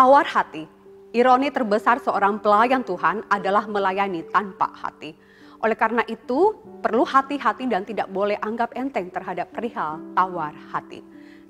Tawar hati. Ironi terbesar seorang pelayan Tuhan adalah melayani tanpa hati. Oleh karena itu, perlu hati-hati dan tidak boleh anggap enteng terhadap perihal tawar hati.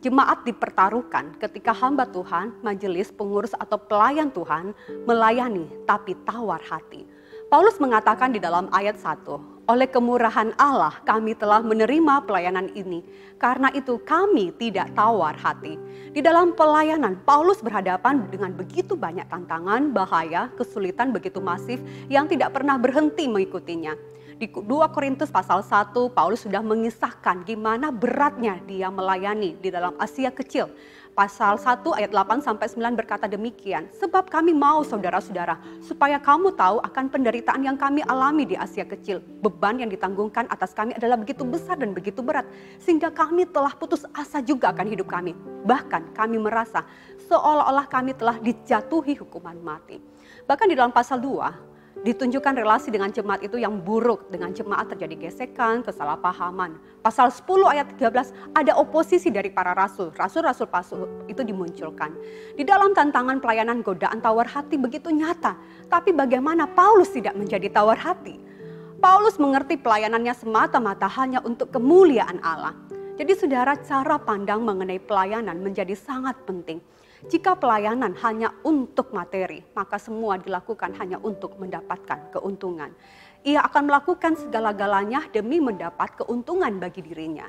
Jemaat dipertaruhkan ketika hamba Tuhan, majelis, pengurus atau pelayan Tuhan melayani tapi tawar hati. Paulus mengatakan di dalam ayat 1, oleh kemurahan Allah kami telah menerima pelayanan ini. Karena itu kami tidak tawar hati. Di dalam pelayanan, Paulus berhadapan dengan begitu banyak tantangan, bahaya, kesulitan begitu masif yang tidak pernah berhenti mengikutinya. Di 2 Korintus pasal 1, Paulus sudah mengisahkan gimana beratnya dia melayani di dalam Asia Kecil. Pasal 1 ayat 8-9 berkata demikian, sebab kami mau saudara-saudara supaya kamu tahu akan penderitaan yang kami alami di Asia Kecil. Beban yang ditanggungkan atas kami adalah begitu besar dan begitu berat, sehingga kami telah putus asa juga akan hidup kami. Bahkan kami merasa seolah-olah kami telah dijatuhi hukuman mati. Bahkan di dalam pasal 2, ditunjukkan relasi dengan jemaat itu yang buruk. Dengan jemaat terjadi gesekan, kesalahpahaman. Pasal 10 ayat 13 ada oposisi dari para rasul. Rasul-rasul palsu itu dimunculkan. Di dalam tantangan pelayanan godaan tawar hati begitu nyata. Tapi bagaimana Paulus tidak menjadi tawar hati? Paulus mengerti pelayanannya semata-mata hanya untuk kemuliaan Allah. Jadi saudara, cara pandang mengenai pelayanan menjadi sangat penting. Jika pelayanan hanya untuk materi, maka semua dilakukan hanya untuk mendapatkan keuntungan. Ia akan melakukan segala-galanya demi mendapat keuntungan bagi dirinya.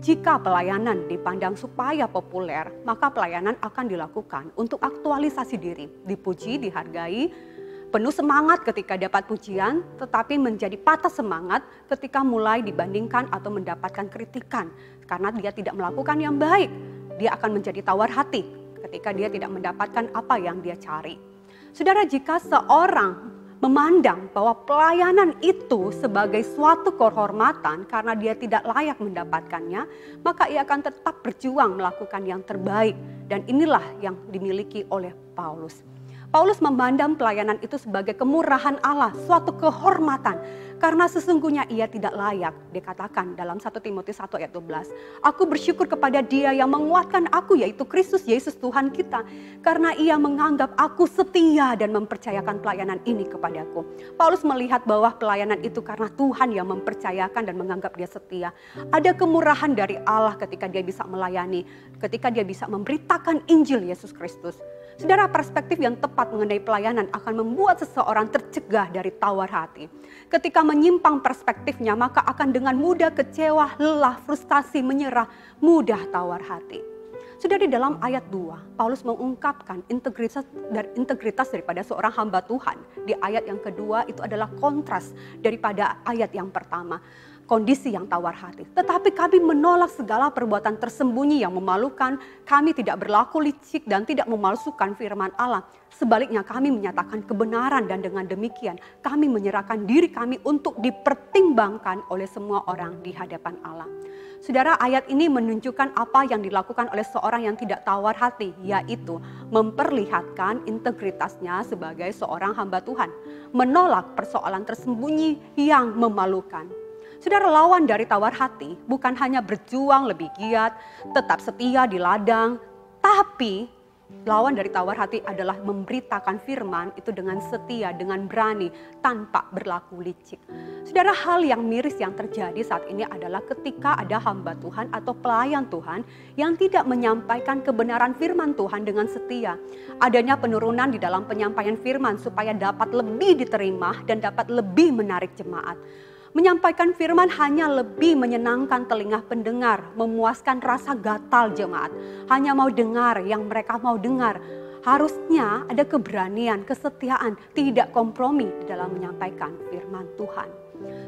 Jika pelayanan dipandang supaya populer, maka pelayanan akan dilakukan untuk aktualisasi diri, dipuji, dihargai, penuh semangat ketika dapat pujian, tetapi menjadi patah semangat ketika mulai dibandingkan atau mendapatkan kritikan. Karena dia tidak melakukan yang baik, dia akan menjadi tawar hati ketika dia tidak mendapatkan apa yang dia cari. Saudara, jika seorang memandang bahwa pelayanan itu sebagai suatu kehormatan karena dia tidak layak mendapatkannya, maka ia akan tetap berjuang melakukan yang terbaik. Dan inilah yang dimiliki oleh Paulus. Paulus memandang pelayanan itu sebagai kemurahan Allah, suatu kehormatan. Karena sesungguhnya ia tidak layak, dikatakan dalam 1 Timotius 1 ayat 12. Aku bersyukur kepada dia yang menguatkan aku, yaitu Kristus Yesus Tuhan kita. Karena ia menganggap aku setia dan mempercayakan pelayanan ini kepadaku. Paulus melihat bahwa pelayanan itu karena Tuhan yang mempercayakan dan menganggap dia setia. Ada kemurahan dari Allah ketika dia bisa melayani, ketika dia bisa memberitakan Injil Yesus Kristus. Saudara, perspektif yang tepat mengenai pelayanan akan membuat seseorang tercegah dari tawar hati. Ketika menyimpang perspektifnya, maka akan dengan mudah kecewa, lelah, frustasi, menyerah, mudah tawar hati. Sudah di dalam ayat 2, Paulus mengungkapkan integritas daripada seorang hamba Tuhan. Di ayat yang kedua itu adalah kontras daripada ayat yang pertama. Kondisi yang tawar hati. Tetapi kami menolak segala perbuatan tersembunyi yang memalukan. Kami tidak berlaku licik dan tidak memalsukan firman Allah. Sebaliknya kami menyatakan kebenaran dan dengan demikian kami menyerahkan diri kami untuk dipertimbangkan oleh semua orang di hadapan Allah. Saudara, ayat ini menunjukkan apa yang dilakukan oleh seorang yang tidak tawar hati, yaitu memperlihatkan integritasnya sebagai seorang hamba Tuhan. Menolak persoalan tersembunyi yang memalukan. Saudara, lawan dari tawar hati bukan hanya berjuang lebih giat, tetap setia di ladang, tapi lawan dari tawar hati adalah memberitakan firman itu dengan setia, dengan berani, tanpa berlaku licik. Saudara, hal yang miris yang terjadi saat ini adalah ketika ada hamba Tuhan atau pelayan Tuhan yang tidak menyampaikan kebenaran firman Tuhan dengan setia. Adanya penurunan di dalam penyampaian firman supaya dapat lebih diterima dan dapat lebih menarik jemaat. Menyampaikan firman hanya lebih menyenangkan telinga pendengar, memuaskan rasa gatal jemaat. Hanya mau dengar yang mereka mau dengar. Harusnya ada keberanian, kesetiaan, tidak kompromi di dalam menyampaikan firman Tuhan.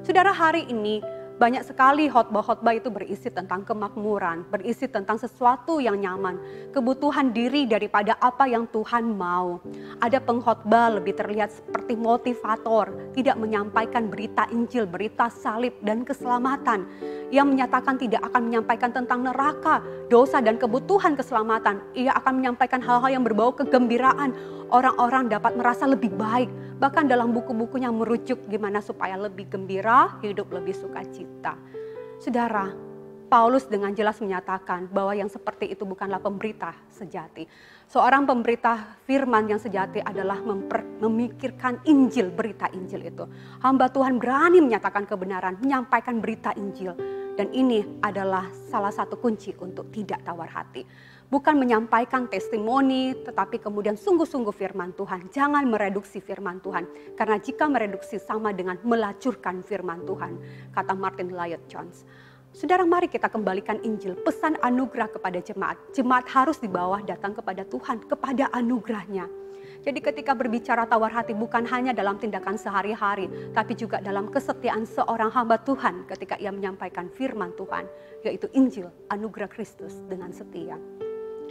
Saudara, hari ini banyak sekali khotbah-khotbah itu berisi tentang kemakmuran, berisi tentang sesuatu yang nyaman, kebutuhan diri daripada apa yang Tuhan mau. Ada pengkhotbah lebih terlihat seperti motivator, tidak menyampaikan berita Injil, berita salib dan keselamatan. Yang menyatakan tidak akan menyampaikan tentang neraka, dosa dan kebutuhan keselamatan. Ia akan menyampaikan hal-hal yang berbau kegembiraan. Orang-orang dapat merasa lebih baik. Bahkan dalam buku-bukunya merujuk gimana supaya lebih gembira, hidup lebih sukacita. Saudara, Paulus dengan jelas menyatakan bahwa yang seperti itu bukanlah pemberita sejati. Seorang pemberita firman yang sejati adalah memikirkan Injil, berita Injil itu. Hamba Tuhan berani menyatakan kebenaran, menyampaikan berita Injil. Dan ini adalah salah satu kunci untuk tidak tawar hati. Bukan menyampaikan testimoni, tetapi kemudian sungguh-sungguh firman Tuhan. Jangan mereduksi firman Tuhan. Karena jika mereduksi sama dengan melacurkan firman Tuhan, kata Martin Lloyd-Jones. Saudara, mari kita kembalikan Injil, pesan anugerah kepada jemaat. Jemaat harus di bawah datang kepada Tuhan, kepada anugerahnya. Jadi ketika berbicara tawar hati bukan hanya dalam tindakan sehari-hari, tapi juga dalam kesetiaan seorang hamba Tuhan ketika ia menyampaikan firman Tuhan, yaitu Injil, anugerah Kristus dengan setia.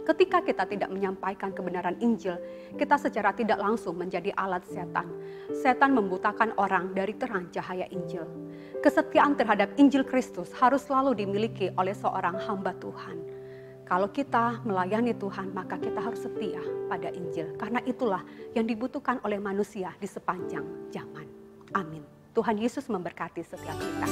Ketika kita tidak menyampaikan kebenaran Injil, kita secara tidak langsung menjadi alat setan. Setan membutakan orang dari terang cahaya Injil. Kesetiaan terhadap Injil Kristus harus selalu dimiliki oleh seorang hamba Tuhan. Kalau kita melayani Tuhan, maka kita harus setia pada Injil. Karena itulah yang dibutuhkan oleh manusia di sepanjang zaman. Amin. Tuhan Yesus memberkati setiap kita.